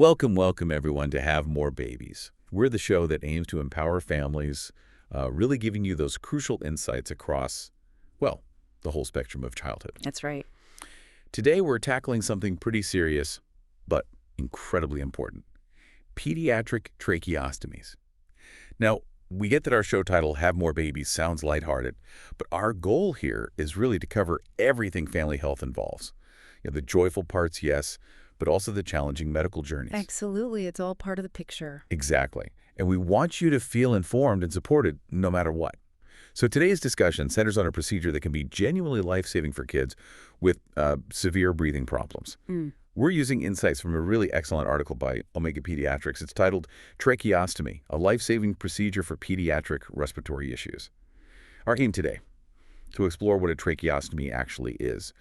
Welcome everyone to Have More Babies. We're the show that aims to empower families, really giving you those crucial insights across, well, the whole spectrum of childhood. That's right. Today we're tackling something pretty serious, but incredibly important. Pediatric tracheostomies. Now, we get that our show title, Have More Babies, sounds lighthearted, but our goal here is really to cover everything family health involves. The joyful parts, yes, but also the challenging medical journeys. Absolutely. It's all part of the picture. Exactly. And we want you to feel informed and supported no matter what. So today's discussion centers on a procedure that can be genuinely life-saving for kids with severe breathing problems. We're using insights from a really excellent article by Omega Pediatrics. It's titled Tracheostomy, a life-saving procedure for pediatric respiratory issues. Our aim today, to explore what a tracheostomy actually is,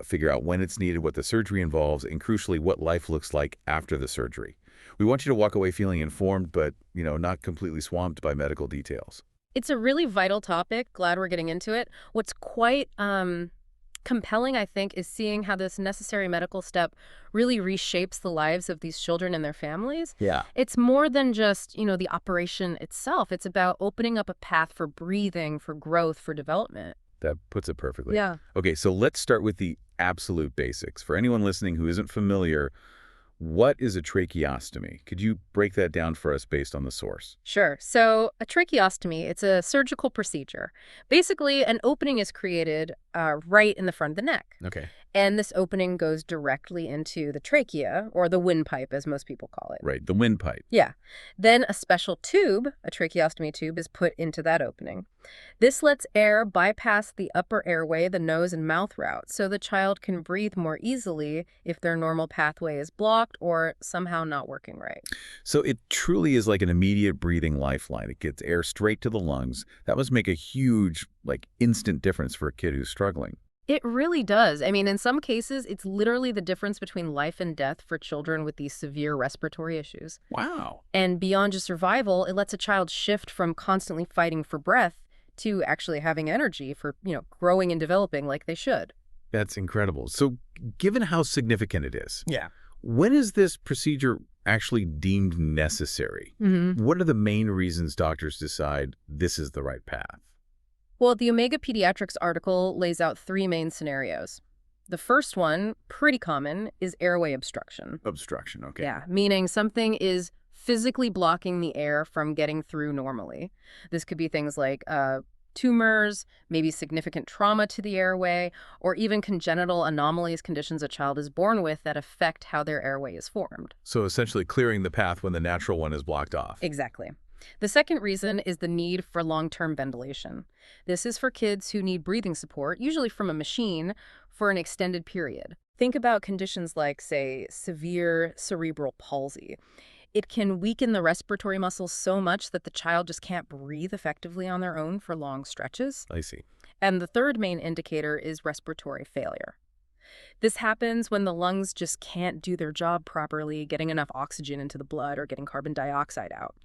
figure out when it's needed, what the surgery involves, and crucially, what life looks like after the surgery. We want you to walk away feeling informed, but, not completely swamped by medical details. It's a really vital topic. Glad we're getting into it. What's quite compelling, I think, is seeing how this necessary medical step really reshapes the lives of these children and their families. Yeah. It's more than just, the operation itself. It's about opening up a path for breathing, for growth, for development. That puts it perfectly. Yeah. Okay, so let's start with the absolute basics. For anyone listening who isn't familiar, what is a tracheostomy? Could you break that down for us based on the source? Sure. So a tracheostomy, it's a surgical procedure. Basically, an opening is created right in the front of the neck. Okay. And this opening goes directly into the trachea, or the windpipe, as most people call it. Right, the windpipe. Yeah. Then a special tube, a tracheostomy tube, is put into that opening. This lets air bypass the upper airway, the nose and mouth route, so the child can breathe more easily if their normal pathway is blocked or somehow not working right. So it truly is like an immediate breathing lifeline. It gets air straight to the lungs. That must make a huge, instant difference for a kid who's struggling. It really does. I mean, in some cases, it's literally the difference between life and death for children with these severe respiratory issues. Wow. And beyond just survival, it lets a child shift from constantly fighting for breath to actually having energy for, growing and developing like they should. That's incredible. So given how significant it is, Yeah. when is this procedure actually deemed necessary? What are the main reasons doctors decide this is the right path? Well, the Omega Pediatrics article lays out three main scenarios. The first one, pretty common, is airway obstruction. Obstruction, okay. Yeah, meaning something is physically blocking the air from getting through normally. This could be things like tumors, maybe significant trauma to the airway, or even congenital anomalies, conditions a child is born with that affect how their airway is formed. So essentially clearing the path when the natural one is blocked off. Exactly. The second reason is the need for long-term ventilation. This is for kids who need breathing support, usually from a machine, for an extended period. Think about conditions like, say, severe cerebral palsy. It can weaken the respiratory muscles so much that the child just can't breathe effectively on their own for long stretches. I see. And the third main indicator is respiratory failure. This happens when the lungs just can't do their job properly, getting enough oxygen into the blood or getting carbon dioxide out.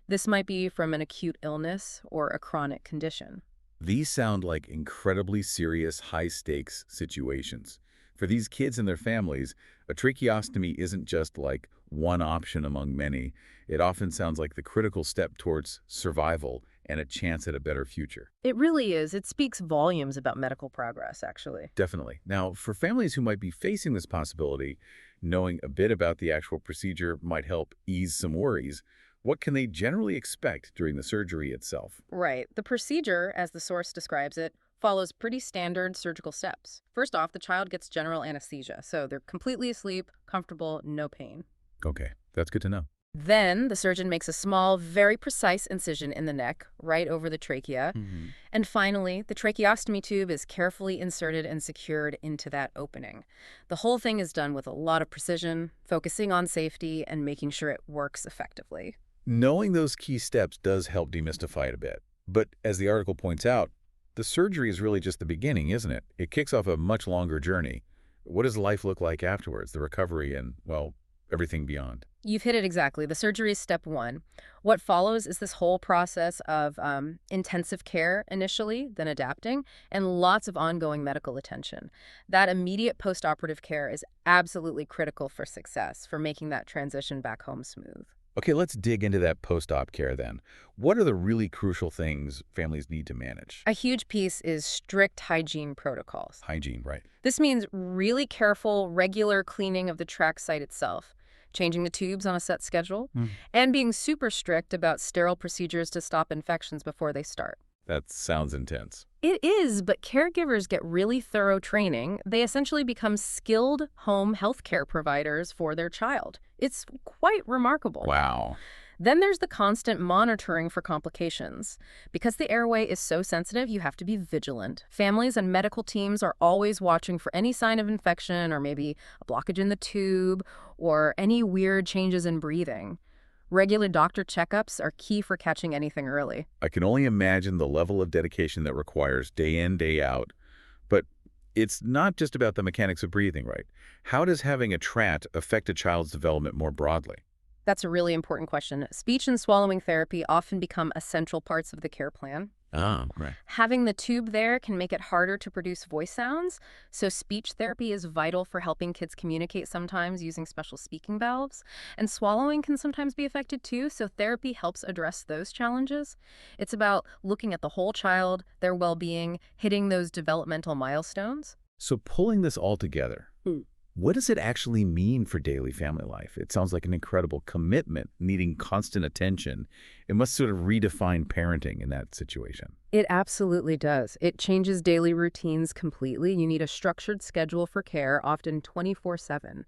This might be from an acute illness or a chronic condition. These sound like incredibly serious, high-stakes situations. For these kids and their families, a tracheostomy isn't just like one option among many. It often sounds like the critical step towards survival and a chance at a better future. It really is. It speaks volumes about medical progress, actually. Definitely. Now, for families who might be facing this possibility, knowing a bit about the actual procedure might help ease some worries. What can they generally expect during the surgery itself? Right. The procedure, as the source describes it, follows pretty standard surgical steps. First off, the child gets general anesthesia, so they're completely asleep, comfortable, no pain. Okay, that's good to know. Then the surgeon makes a small, very precise incision in the neck, right over the trachea. And finally, the tracheostomy tube is carefully inserted and secured into that opening. The whole thing is done with a lot of precision, focusing on safety and making sure it works effectively. Knowing those key steps does help demystify it a bit. But as the article points out, the surgery is really just the beginning, isn't it? It kicks off a much longer journey. What does life look like afterwards, the recovery and, well, everything beyond. You've hit it exactly. The surgery is step one. What follows is this whole process of intensive care initially, then adapting, and lots of ongoing medical attention. That immediate postoperative care is absolutely critical for success, for making that transition back home smooth. Okay, let's dig into that post-op care then. What are the really crucial things families need to manage? A huge piece is strict hygiene protocols. Hygiene, right. This means really careful, regular cleaning of the track site itself, changing the tubes on a set schedule, and being super strict about sterile procedures to stop infections before they start. That sounds intense. It is, but caregivers get really thorough training. They essentially become skilled home healthcare providers for their child. It's quite remarkable. Wow. Then there's the constant monitoring for complications. Because the airway is so sensitive, you have to be vigilant. Families and medical teams are always watching for any sign of infection or maybe a blockage in the tube or any weird changes in breathing. Regular doctor checkups are key for catching anything early. I can only imagine the level of dedication that requires day in, day out. But it's not just about the mechanics of breathing, right? How does having a TRAT affect a child's development more broadly? That's a really important question. Speech and swallowing therapy often become essential parts of the care plan. Ah, right. Having the tube there can make it harder to produce voice sounds, so speech therapy is vital for helping kids communicate sometimes using special speaking valves. And swallowing can sometimes be affected too, so therapy helps address those challenges. It's about looking at the whole child, their well-being, hitting those developmental milestones. So pulling this all together, what does it actually mean for daily family life? It sounds like an incredible commitment, needing constant attention. It must sort of redefine parenting in that situation. It absolutely does. It changes daily routines completely. You need a structured schedule for care, often 24/7,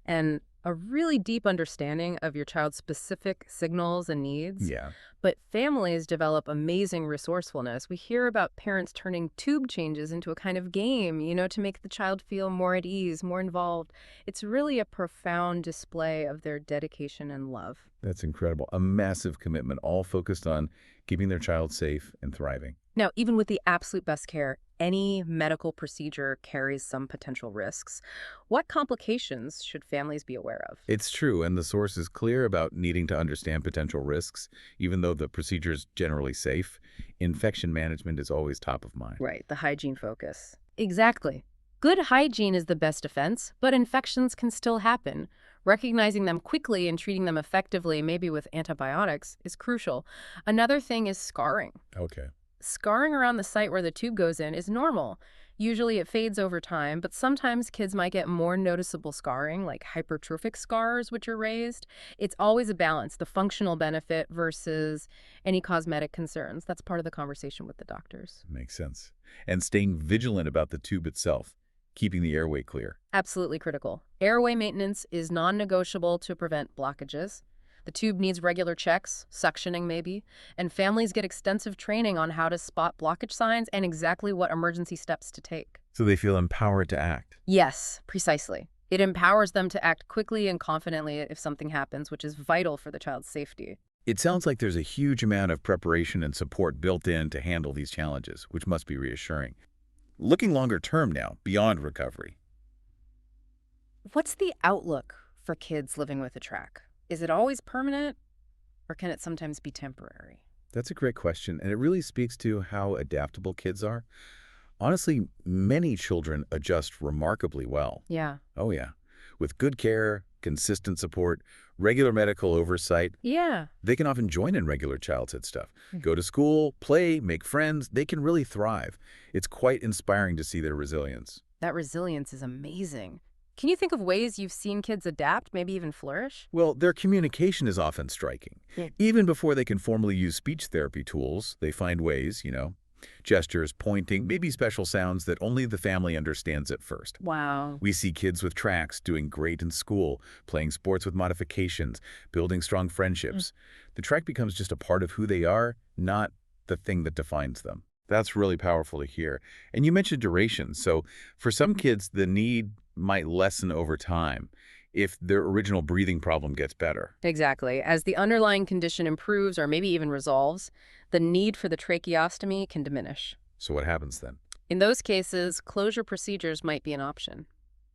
and a really deep understanding of your child's specific signals and needs. Yeah. But families develop amazing resourcefulness. We hear about parents turning tube changes into a kind of game, to make the child feel more at ease, more involved. It's really a profound display of their dedication and love. That's incredible. A massive commitment, all focused on keeping their child safe and thriving. Now, even with the absolute best care, any medical procedure carries some potential risks. What complications should families be aware of? It's true, and the source is clear about needing to understand potential risks. Even though the procedure is generally safe, infection management is always top of mind. Right, the hygiene focus. Exactly. Good hygiene is the best defense, but infections can still happen. Recognizing them quickly and treating them effectively, maybe with antibiotics, is crucial. Another thing is scarring. Okay. Scarring around the site where the tube goes in is normal. Usually it fades over time, but sometimes kids might get more noticeable scarring, like hypertrophic scars, which are raised. It's always a balance, the functional benefit versus any cosmetic concerns. That's part of the conversation with the doctors. Makes sense. And staying vigilant about the tube itself, keeping the airway clear. Absolutely critical. Airway maintenance is non-negotiable to prevent blockages. The tube needs regular checks, suctioning maybe, and families get extensive training on how to spot blockage signs and exactly what emergency steps to take. So they feel empowered to act. Yes, precisely. It empowers them to act quickly and confidently if something happens, which is vital for the child's safety. It sounds like there's a huge amount of preparation and support built in to handle these challenges, which must be reassuring. Looking longer term now, beyond recovery. What's the outlook for kids living with a track? Is it always permanent, or can it sometimes be temporary? That's a great question, and it really speaks to how adaptable kids are. Honestly, many children adjust remarkably well. Yeah. Oh, yeah. With good care, consistent support, regular medical oversight, Yeah. they can often join in regular childhood stuff. Go to school, play, make friends. They can really thrive. It's quite inspiring to see their resilience. That resilience is amazing. Can you think of ways you've seen kids adapt, maybe even flourish? Well, their communication is often striking. Yeah. Even before they can formally use speech therapy tools, they find ways, gestures, pointing, maybe special sounds that only the family understands at first. Wow. We see kids with tracks doing great in school, playing sports with modifications, building strong friendships. The track becomes just a part of who they are, not the thing that defines them. That's really powerful to hear. And you mentioned duration. So for some kids, the need might lessen over time if their original breathing problem gets better. Exactly. As the underlying condition improves or maybe even resolves, the need for the tracheostomy can diminish. So what happens then? In those cases, closure procedures might be an option.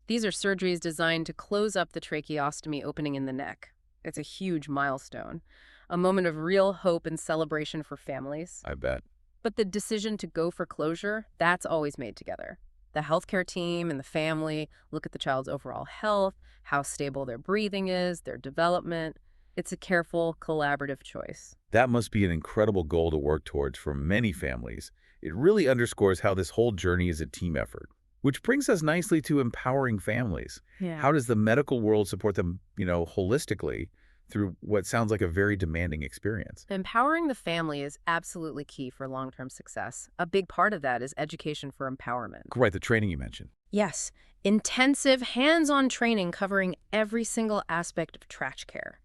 These are surgeries designed to close up the tracheostomy opening in the neck. It's a huge milestone, a moment of real hope and celebration for families. I bet. But the decision to go for closure, that's always made together. The healthcare team and the family look at the child's overall health, how stable their breathing is, their development. It's a careful, collaborative choice. That must be an incredible goal to work towards for many families. It really underscores how this whole journey is a team effort. Which brings us nicely to empowering families. Yeah. How does the medical world support them, holistically through what sounds like a very demanding experience? Empowering the family is absolutely key for long-term success. A big part of that is education for empowerment. Right, the training you mentioned. Yes, intensive hands-on training covering every single aspect of trach care.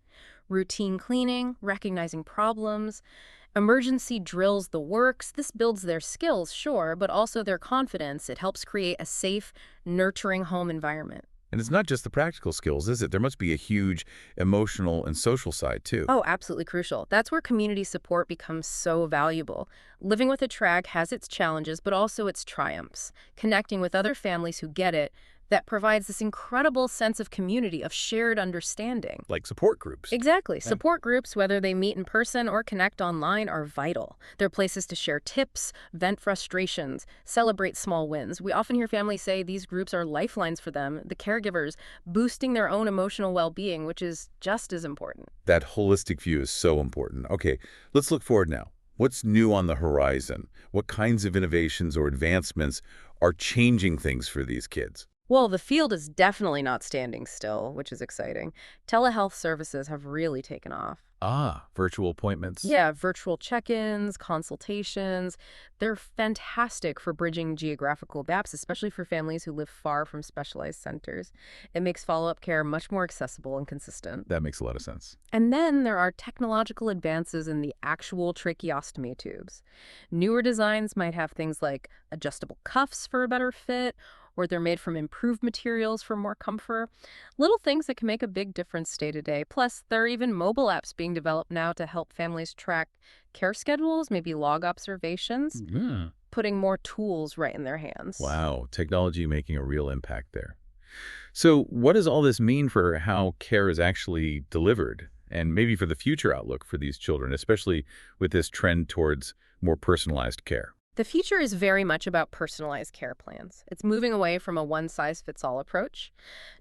Routine cleaning, recognizing problems, emergency drills, the works. This builds their skills, sure, but also their confidence. It helps create a safe, nurturing home environment. And it's not just the practical skills, is it? There must be a huge emotional and social side, too. Oh, absolutely crucial. That's where community support becomes so valuable. Living with a trach has its challenges, but also its triumphs. Connecting with other families who get it, that provides this incredible sense of community, of shared understanding. Like support groups. Exactly. Right. Support groups, whether they meet in person or connect online, are vital. They're places to share tips, vent frustrations, celebrate small wins. We often hear families say these groups are lifelines for them, the caregivers, boosting their own emotional well-being, which is just as important. That holistic view is so important. Okay, let's look forward now. What's new on the horizon? What kinds of innovations or advancements are changing things for these kids? Well, the field is definitely not standing still, which is exciting. Telehealth services have really taken off. Virtual appointments. Yeah, virtual check-ins, consultations. They're fantastic for bridging geographical gaps, especially for families who live far from specialized centers. It makes follow-up care much more accessible and consistent. That makes a lot of sense. And then there are technological advances in the actual tracheostomy tubes. Newer designs might have things like adjustable cuffs for a better fit, or they're made from improved materials for more comfort. Little things that can make a big difference day to day. Plus, there are even mobile apps being developed now to help families track care schedules, maybe log observations, putting more tools right in their hands. Wow, technology making a real impact there. So what does all this mean for how care is actually delivered, and maybe for the future outlook for these children, especially with this trend towards more personalized care? The future is very much about personalized care plans. It's moving away from a one-size-fits-all approach.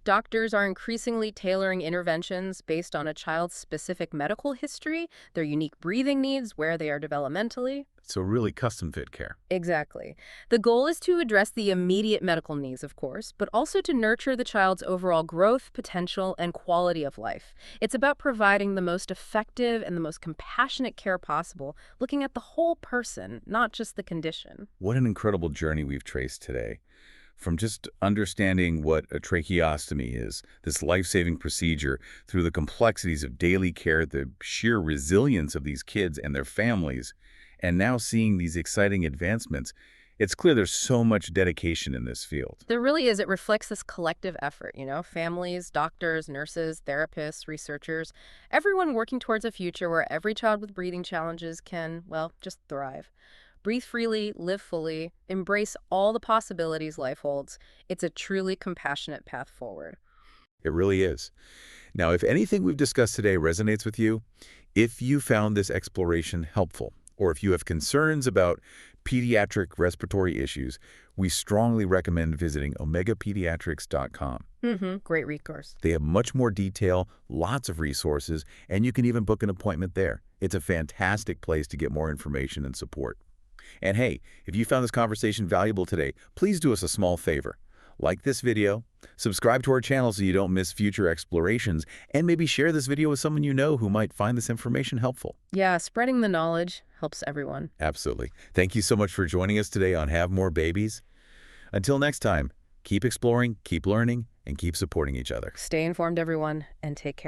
Doctors are increasingly tailoring interventions based on a child's specific medical history, their unique breathing needs, where they are developmentally. So really custom-fit care. Exactly. The goal is to address the immediate medical needs, of course, but also to nurture the child's overall growth, potential, and quality of life. It's about providing the most effective and the most compassionate care possible, looking at the whole person, not just the condition. What an incredible journey we've traced today. From just understanding what a tracheostomy is, this life-saving procedure, through the complexities of daily care, the sheer resilience of these kids and their families, and now seeing these exciting advancements, it's clear there's so much dedication in this field. There really is. It reflects this collective effort, families, doctors, nurses, therapists, researchers, everyone working towards a future where every child with breathing challenges can, well, just thrive. Breathe freely, live fully, embrace all the possibilities life holds. It's a truly compassionate path forward. It really is. Now, if anything we've discussed today resonates with you, if you found this exploration helpful, or if you have concerns about pediatric respiratory issues, we strongly recommend visiting omegapediatrics.com. Great resource. They have much more detail, lots of resources, and you can even book an appointment there. It's a fantastic place to get more information and support. And hey, if you found this conversation valuable today, please do us a small favor. Like this video, subscribe to our channel so you don't miss future explorations, and maybe share this video with someone you know who might find this information helpful. Yeah, spreading the knowledge helps everyone. Absolutely. Thank you so much for joining us today on Have More Babies. Until next time, keep exploring, keep learning, and keep supporting each other. Stay informed, everyone, and take care.